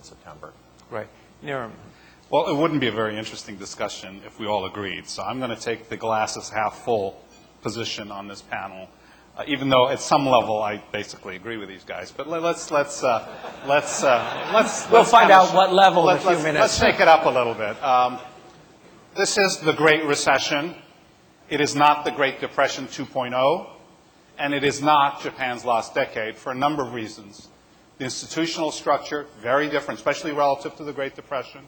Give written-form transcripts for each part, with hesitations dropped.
in September. Right. Nariman. Well, it wouldn't be a very interesting discussion if we all agreed. So I'm going to take the glasses half full position on this panel, even though at some level I basically agree with these guys. But let's We'll find out what level in a few minutes. Let's shake it up a little bit. This is the Great Recession. It is not the Great Depression 2.0, and it is not Japan's lost decade for a number of reasons. The institutional structure, very different, especially relative to the Great Depression.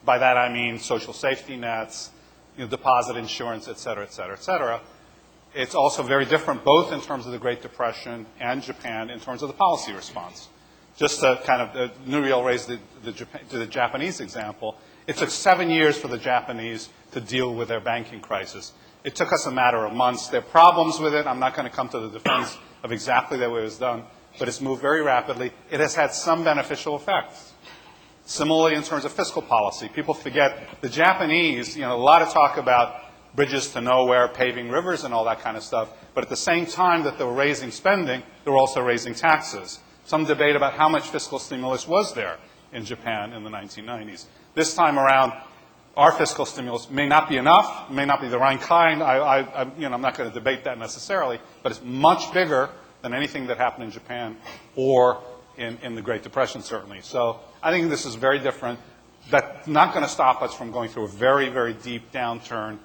By that I mean social safety nets, deposit insurance, et cetera, et cetera, et cetera. It's also very different both in terms of the Great Depression and Japan in terms of the policy response. Just to kind of, Nouriel raised the Japanese example. It took 7 years for the Japanese to deal with their banking crisis. It took us a matter of months. There are problems with it. I'm not going to come to the defense of exactly the way it was done, but it's moved very rapidly. It has had some beneficial effects. Similarly, in terms of fiscal policy, people forget the Japanese, a lot of talk about bridges to nowhere, paving rivers and all that kind of stuff, but at the same time that they were raising spending, they were also raising taxes. Some debate about how much fiscal stimulus was there in Japan in the 1990s. This time around, our fiscal stimulus may not be enough, may not be the right kind. I'm not going to debate that necessarily, but it's much bigger than anything that happened in Japan or in the Great Depression, certainly. So I think this is very different. That's not going to stop us from going through a very, very deep downturn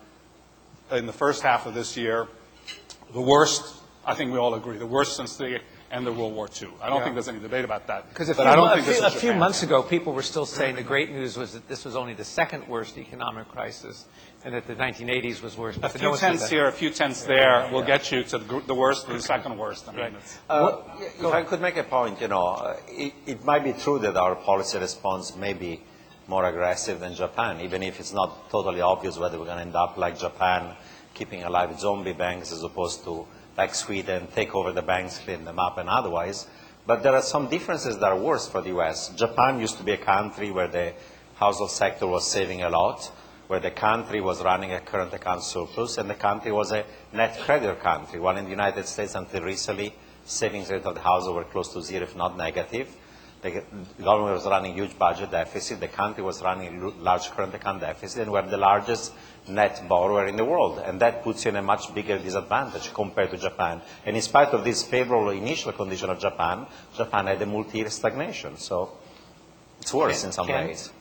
in the first half of this year. The worst, I think we all agree, the worst since the end of World War II. I don't think there's any debate about that. Because a few months ago, people were still saying the great news was that this was only the second worst economic crisis and that the 1980s was worse. A few tenths here, a few tenths there will get you to the worst or the second worst. I mean, if I could make a point, it might be true that our policy response may be more aggressive than Japan, even if it's not totally obvious whether we're going to end up like Japan, keeping alive zombie banks as opposed to like Sweden, take over the banks, clean them up and otherwise. But there are some differences that are worse for the US. Japan used to be a country where the household sector was saving a lot, where the country was running a current account surplus, and the country was a net creditor country, while in the United States until recently, savings rate of the household were close to zero, if not negative. The government was running huge budget deficit. The country was running a large current account deficit, and we're the largest net borrower in the world. And that puts you in a much bigger disadvantage compared to Japan. And in spite of this favorable initial condition of Japan, Japan had a multi-year stagnation. So it's worse in some ways.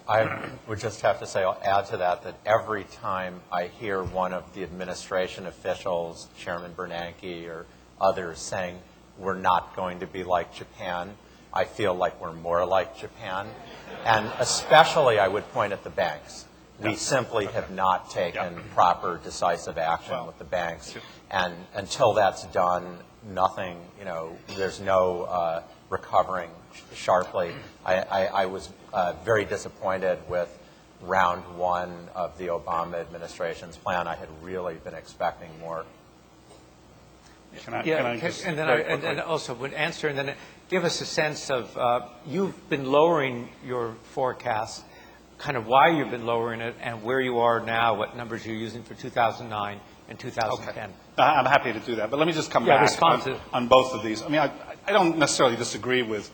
I would just have to say, I'll add to that every time I hear one of the administration officials, Chairman Bernanke or others, saying we're not going to be like Japan, I feel like we're more like Japan. And especially I would point at the banks. We simply have not taken proper decisive action with the banks. And until that's done, nothing, there's no recovering sharply. I was very disappointed with round one of the Obama administration's plan. I had really been expecting more. Can I just and then also would answer and then give us a sense of you've been lowering your forecast, kind of why you've been lowering it and where you are now, what numbers you're using for 2009 and 2010. Okay. I'm happy to do that, but let me just come back on both of these. I mean, I don't necessarily disagree with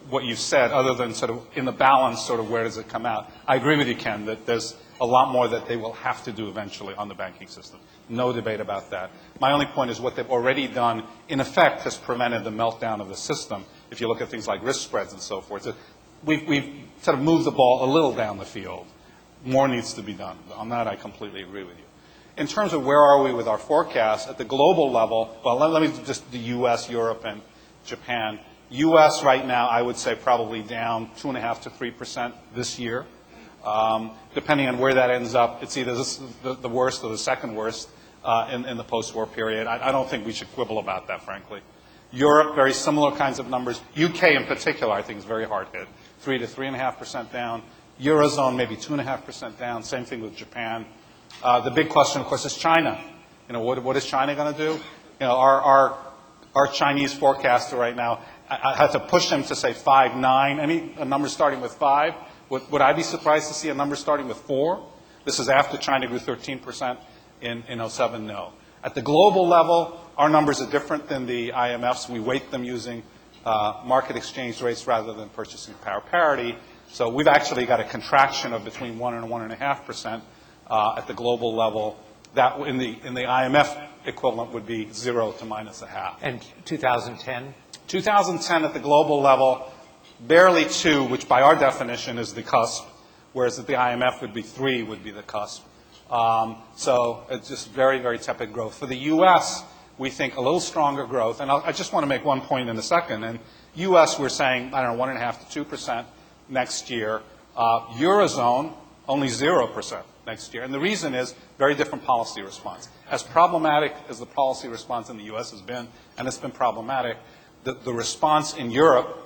what you've said, other than sort of in the balance, sort of where does it come out. I agree with you, Ken, that there's a lot more that they will have to do eventually on the banking system. No debate about that. My only point is what they've already done, in effect, has prevented the meltdown of the system. If you look at things like risk spreads and so forth, we've sort of moved the ball a little down the field. More needs to be done. On that, I completely agree with you. In terms of where are we with our forecast, at the global level, well, let me just the U.S., Europe, and Japan. U.S. right now, I would say probably down 2.5% to 3% this year. Depending on where that ends up, it's either the worst or the second worst in the post-war period. I don't think we should quibble about that, frankly. Europe, very similar kinds of numbers. UK in particular, I think, is very hard hit. 3 to 3.5% down. Eurozone, maybe 2.5% down. Same thing with Japan. The big question, of course, is China. What is China going to do? Our Chinese forecaster right now, I had to push them to say 5.9. A number starting with 5. Would I be surprised to see a number starting with 4? This is after China grew 13% in 07. No. At the global level, our numbers are different than the IMF's. We weight them using market exchange rates rather than purchasing power parity. So we've actually got a contraction of between 1 and 1.5% at the global level. That in the IMF equivalent would be 0 to -0.5. And 2010? 2010 at the global level, barely 2, which by our definition is the cusp, whereas at the IMF would be 3 would be the cusp. So it's just very, very tepid growth. For the U.S., we think a little stronger growth. And I just want to make one point in a second. In U.S., we're saying, I don't know, 1.5 to 2% next year. Eurozone, only 0% next year. And the reason is very different policy response. As problematic as the policy response in the U.S. has been, and it's been problematic, the response in Europe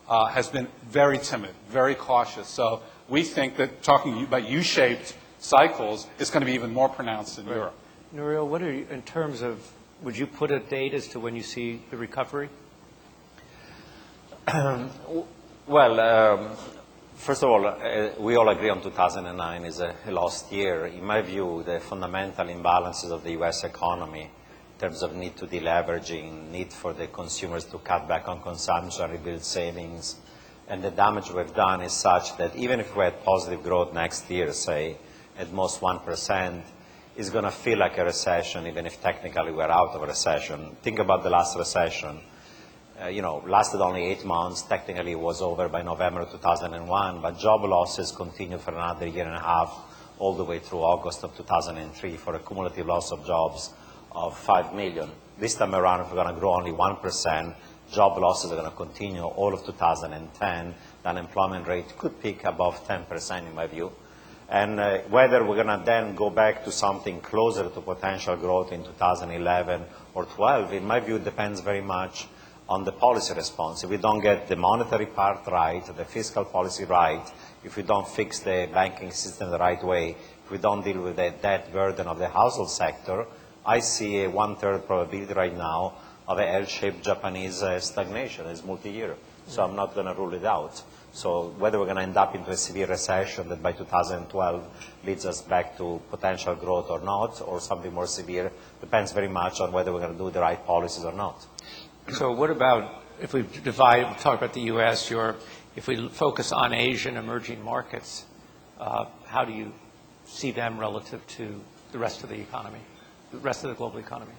has been very timid, very cautious. So we think that talking about U-shaped cycles is going to be even more pronounced in Europe. Nouriel, what are you, in terms of, would you put a date as to when you see the recovery? Well, first of all, we all agree on 2009 is a lost year. In my view, the fundamental imbalances of the U.S. economy in terms of need to deleveraging, need for the consumers to cut back on consumption, rebuild savings, and the damage we've done is such that even if we had positive growth next year, say, at most 1%, it's going to feel like a recession, even if technically we're out of a recession. Think about the last recession. Lasted only 8 months. Technically, it was over by November 2001, but job losses continued for another year and a half, all the way through August of 2003, for a cumulative loss of jobs of 5 million. This time around, if we're going to grow only 1%, job losses are going to continue all of 2010. The unemployment rate could peak above 10%, in my view. And whether we're going to then go back to something closer to potential growth in 2011 or 12, in my view, depends very much on the policy response. If we don't get the monetary part right, the fiscal policy right, if we don't fix the banking system the right way, if we don't deal with the debt burden of the household sector, I see a 1/3 probability right now of a L-shaped Japanese stagnation. It's multi-year. So I'm not going to rule it out. So whether we're going to end up into a severe recession that by 2012 leads us back to potential growth or not, or something more severe, depends very much on whether we're going to do the right policies or not. So what about, if we divide, talk about the U.S., Europe, if we focus on Asian emerging markets, how do you see them relative to the rest of the economy, the rest of the global economy?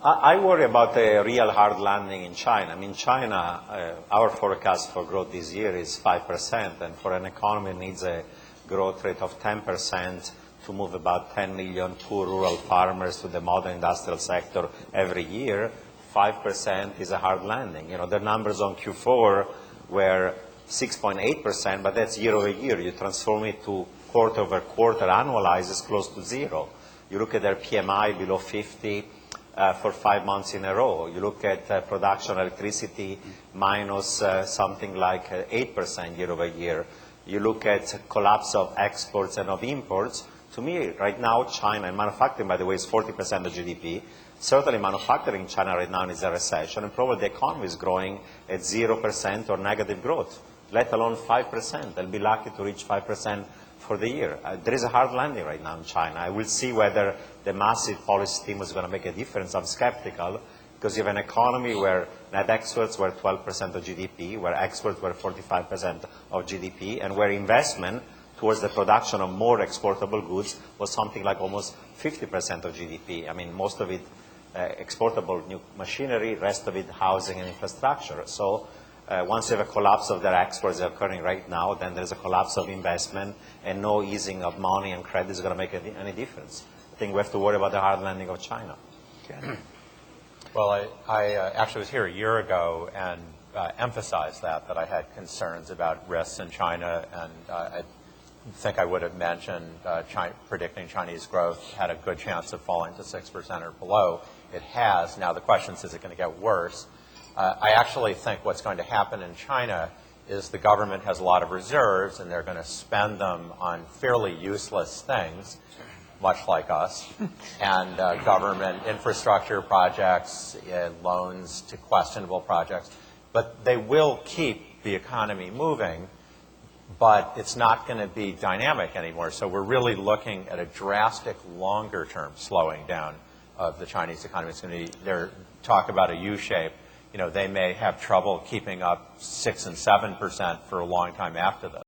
I worry about a real hard landing in China. I mean, China, our forecast for growth this year is 5%, and for an economy that needs a growth rate of 10% to move about 10 million poor rural farmers to the modern industrial sector every year, 5% is a hard landing. The numbers on Q4 were 6.8%, but that's year over year. You transform it to quarter over quarter, annualizes close to 0. You look at their PMI below 50 for 5 months in a row. You look at production electricity minus something like 8% year over year. You look at collapse of exports and of imports. To me, right now, China, and manufacturing, by the way, is 40% of GDP. Certainly, manufacturing in China right now is a recession, and probably the economy is growing at 0% or negative growth, let alone 5%. They'll be lucky to reach 5% for the year. There is a hard landing right now in China. I will see whether the massive policy stimulus is going to make a difference. I'm skeptical, because you have an economy where net exports were 12% of GDP, where exports were 45% of GDP, and where investment towards the production of more exportable goods was something like almost 50% of GDP. I mean, most of it exportable new machinery, rest of it housing and infrastructure. So once you have a collapse of their exports occurring right now, then there's a collapse of investment, and no easing of money and credit is going to make any difference. I think we have to worry about the hard landing of China. Okay. Well, I actually was here a year ago and emphasized that I had concerns about risks in China, and I think I would have mentioned predicting Chinese growth had a good chance of falling to 6% or below. It has. Now the question is it going to get worse? I actually think what's going to happen in China is the government has a lot of reserves, and they're going to spend them on fairly useless things, much like us, and government infrastructure projects, loans to questionable projects. But they will keep the economy moving, but it's not going to be dynamic anymore. So we're really looking at a drastic longer-term slowing down of the Chinese economy. It's going to be, they're talk about a U-shape. they may have trouble keeping up 6 and 7% for a long time after this.